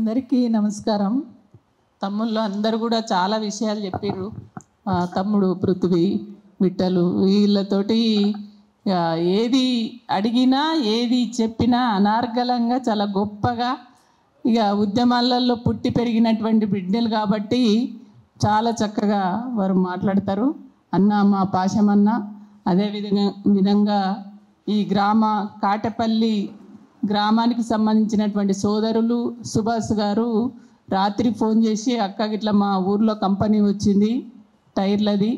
అందరికీ నమస్కారం. తమ్ముళ్ళు అందరూ కూడా చాలా విషయాలు చెప్పారు. తమ్ముడు పృథ్వీ, విట్టలు వీళ్ళతోటి ఏది అడిగినా ఏది చెప్పినా అనార్గళంగా చాలా గొప్పగా ఇక ఉద్యమాలలో పుట్టి పెరిగినటువంటి బిడ్డలు కాబట్టి చాలా చక్కగా వారు మాట్లాడతారు. అన్న మా పాశమన్న అదే విధంగా ఈ కాటపల్లి గ్రామానికి సంబంధించినటువంటి సోదరులు సుభాష్ గారు రాత్రి ఫోన్ చేసి అక్క ఇట్లా మా ఊర్లో కంపెనీ వచ్చింది టైర్లది,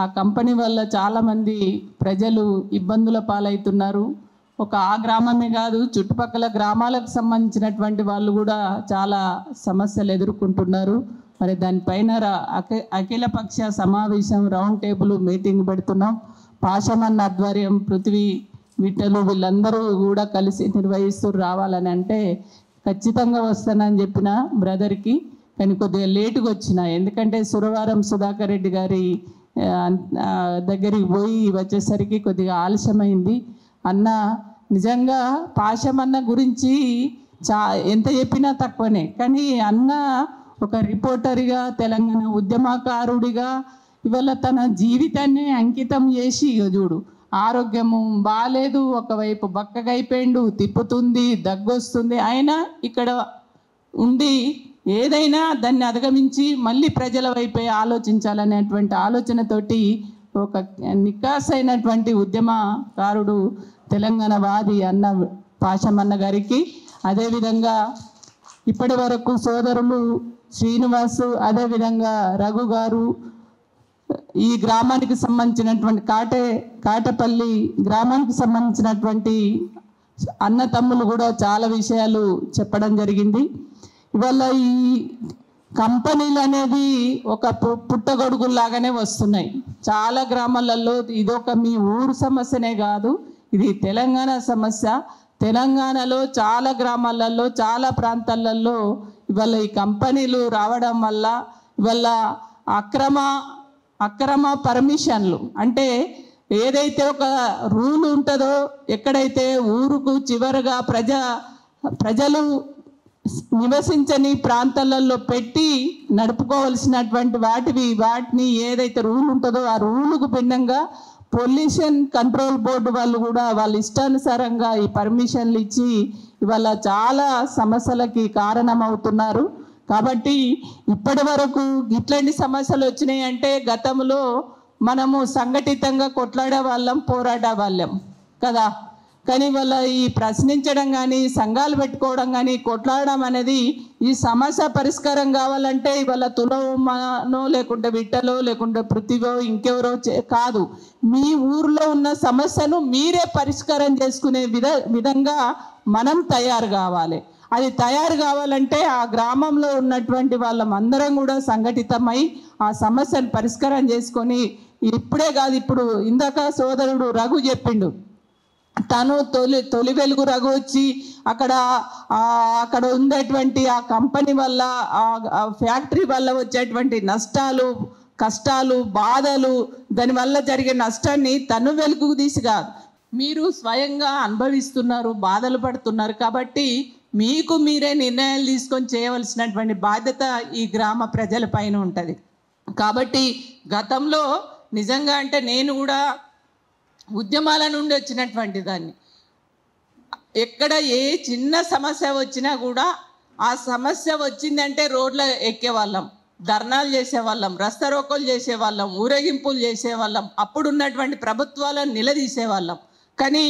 ఆ కంపెనీ వల్ల చాలామంది ప్రజలు ఇబ్బందుల పాలవుతున్నారు. ఆ గ్రామమే కాదు చుట్టుపక్కల గ్రామాలకు సంబంధించినటువంటి వాళ్ళు కూడా చాలా సమస్యలు ఎదుర్కొంటున్నారు. మరి దానిపైన అఖిలపక్ష సమావేశం రౌండ్ టేబుల్ మీటింగ్ పెడుతున్నాం. పాశమన్న ఆధ్వర్యం పృథ్వీ విట్టలు వీళ్ళందరూ కూడా కలిసి నిర్వహిస్తూ రావాలని అంటే ఖచ్చితంగా వస్తానని చెప్పిన బ్రదర్కి, కానీ కొద్దిగా లేటుగా వచ్చిన, ఎందుకంటే సురవారం సుధాకర్ రెడ్డి గారి దగ్గరికి పోయి వచ్చేసరికి కొద్దిగా ఆలస్యమైంది. అన్న నిజంగా పాశమన్న గురించి ఎంత చెప్పినా తక్కువనే, కానీ అన్న ఒక రిపోర్టర్గా తెలంగాణ ఉద్యమకారుడిగా ఇవాళ తన జీవితాన్ని అంకితం చేసి చూడు, ఆరోగ్యము బాగాలేదు, ఒకవైపు బక్కగైపోయిండు, తిప్పుతుంది, దగ్గొస్తుంది, అయినా ఇక్కడ ఉండి ఏదైనా దాన్ని అధిగమించి మళ్ళీ ప్రజల వైపే ఆలోచించాలనేటువంటి ఆలోచనతోటి ఒక నికాసైనటువంటి ఉద్యమకారుడు తెలంగాణ వాది అన్న పాశమన్న గారికి, అదేవిధంగా ఇప్పటి వరకు సోదరులు శ్రీనివాసు అదేవిధంగా రఘు గారు ఈ గ్రామానికి సంబంధించినటువంటి కాటపల్లి గ్రామానికి సంబంధించినటువంటి అన్న తమ్ములు కూడా చాలా విషయాలు చెప్పడం జరిగింది. ఇవాళ ఈ కంపెనీలు అనేది ఒక పుట్టగొడుగులాగానే వస్తున్నాయి చాలా గ్రామాలలో. ఇదొక మీ ఊరు సమస్యనే కాదు, ఇది తెలంగాణ సమస్య. తెలంగాణలో చాలా గ్రామాలలో చాలా ప్రాంతాలలో ఇవాళ ఈ కంపెనీలు రావడం వల్ల ఇవాళ అక్రమ పర్మిషన్లు, అంటే ఏదైతే ఒక రూల్ ఉంటుందో ఎక్కడైతే ఊరుకు చివరగా ప్రజలు నివసించని ప్రాంతాలలో పెట్టి నడుపుకోవాల్సినటువంటి వాటిని ఏదైతే రూల్ ఉంటుందో ఆ రూలుకు భిన్నంగా పొల్యూషన్ కంట్రోల్ బోర్డు వాళ్ళు కూడా వాళ్ళ ఇష్టానుసారంగా ఈ పర్మిషన్లు ఇచ్చి ఇవాళ చాలా సమస్యలకి కారణమవుతున్నారు. కాబట్టి ఇప్పటి వరకు ఇట్లాంటి సమస్యలు వచ్చినాయి అంటే గతంలో మనము సంఘటితంగా కొట్లాడే వాళ్ళం, పోరాడే వాళ్ళం కదా. కానీ వాళ్ళ ఈ ప్రశ్నించడం కానీ సంఘాలు పెట్టుకోవడం కానీ కొట్లాడడం అనేది ఈ సమస్య పరిష్కారం కావాలంటే ఇవాళ తులమనో లేకుంటే విట్టలో లేకుంటే పృథ్వో ఇంకెవరో కాదు, మీ ఊర్లో ఉన్న సమస్యను మీరే పరిష్కారం చేసుకునే విధంగా మనం తయారు కావాలి. అది తయారు కావాలంటే ఆ గ్రామంలో ఉన్నటువంటి వాళ్ళందరం కూడా సంఘటితమై ఆ సమస్యను పరిష్కారం చేసుకొని, ఇప్పుడే కాదు ఇప్పుడు ఇందాక సోదరుడు రఘు చెప్పిండు, తను తొలి వెలుగు రఘు వచ్చి అక్కడ ఉండేటువంటి ఆ కంపెనీ వల్ల ఆ ఫ్యాక్టరీ వల్ల వచ్చేటువంటి నష్టాలు, కష్టాలు, బాధలు, దానివల్ల జరిగే నష్టాన్ని తను వెలుగుకు తీసి కాదు, మీరు స్వయంగా అనుభవిస్తున్నారు, బాధలు పడుతున్నారు. కాబట్టి మీకు మీరే నిర్ణయాలు తీసుకొని చేయవలసినటువంటి బాధ్యత ఈ గ్రామ ప్రజల పైన ఉంటుంది. కాబట్టి గతంలో నిజంగా అంటే నేను కూడా ఉద్యమాల నుండి వచ్చినటువంటి దాన్ని, ఎక్కడ ఏ చిన్న సమస్య వచ్చినా కూడా ఆ సమస్య వచ్చిందంటే రోడ్ల ఎక్కేవాళ్ళం, ధర్నాలు చేసేవాళ్ళం, రస్తారోకోలు చేసేవాళ్ళం, ఊరేగింపులు చేసేవాళ్ళం, అప్పుడున్నటువంటి ప్రభుత్వాలను నిలదీసేవాళ్ళం. కానీ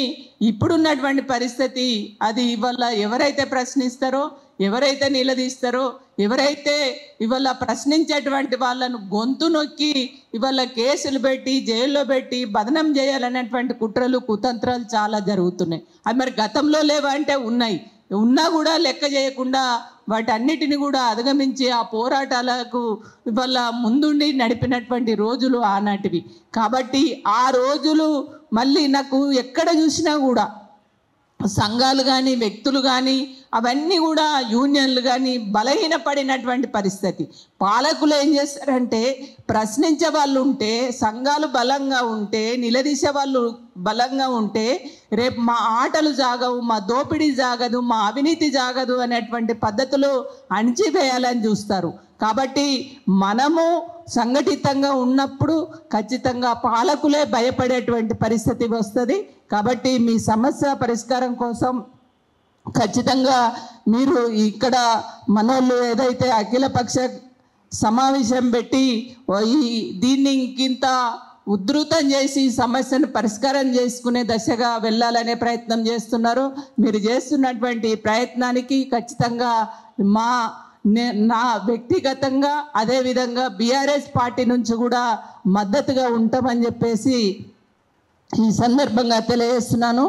ఇప్పుడున్నటువంటి పరిస్థితి అది ఇవాళ ఎవరైతే ప్రశ్నిస్తారో, ఎవరైతే నిలదీస్తారో, ఎవరైతే ఇవాళ ప్రశ్నించేటువంటి వాళ్ళను గొంతు నొక్కి ఇవాళ కేసులు పెట్టి జైల్లో పెట్టి బదనం చేయాలనేటువంటి కుట్రలు కుతంత్రాలు చాలా జరుగుతున్నాయి. అది మరి గతంలో లేవా అంటే ఉన్నాయి, ఉన్నా కూడా లెక్క చేయకుండా వాటన్నిటిని కూడా అధిగమించి ఆ పోరాటాలకు ఇవాళ ముందుండి నడిపినటువంటి రోజులు ఆనాటివి. కాబట్టి ఆ రోజులు మళ్ళీ నాకు ఎక్కడ చూసినా కూడా సంఘాలు కానీ వ్యక్తులు కానీ అవన్నీ కూడా యూనియన్లు కానీ బలహీనపడినటువంటి పరిస్థితి. పాలకులు ఏం చేస్తారంటే ప్రశ్నించే వాళ్ళు ఉంటే, సంఘాలు బలంగా ఉంటే, నిలదీసే వాళ్ళు బలంగా ఉంటే రేపు మా ఆటలు జాగవు, మా దోపిడీ జాగదు, మా అవినీతి జాగదు అనేటువంటి పద్ధతులు అణిచివేయాలని చూస్తారు. కాబట్టి మనము సంఘటితంగా ఉన్నప్పుడు ఖచ్చితంగా పాలకులే భయపడేటువంటి పరిస్థితి వస్తుంది. కాబట్టి మీ సమస్య పరిష్కారం కోసం ఖచ్చితంగా మీరు ఇక్కడ మనోళ్ళు ఏదైతే అఖిలపక్ష సమావేశం పెట్టి దీన్ని ఇంకింత ఉధృతం చేసి సమస్యను పరిష్కారం చేసుకునే దశగా వెళ్ళాలనే ప్రయత్నం చేస్తున్నారు. మీరు చేస్తున్నటువంటి ప్రయత్నానికి ఖచ్చితంగా నా వ్యక్తిగతంగా అదేవిధంగా బీఆర్ఎస్ పార్టీ నుంచి కూడా మద్దతుగా ఉంటామని చెప్పేసి ఈ సందర్భంగా తెలియజేస్తున్నాను.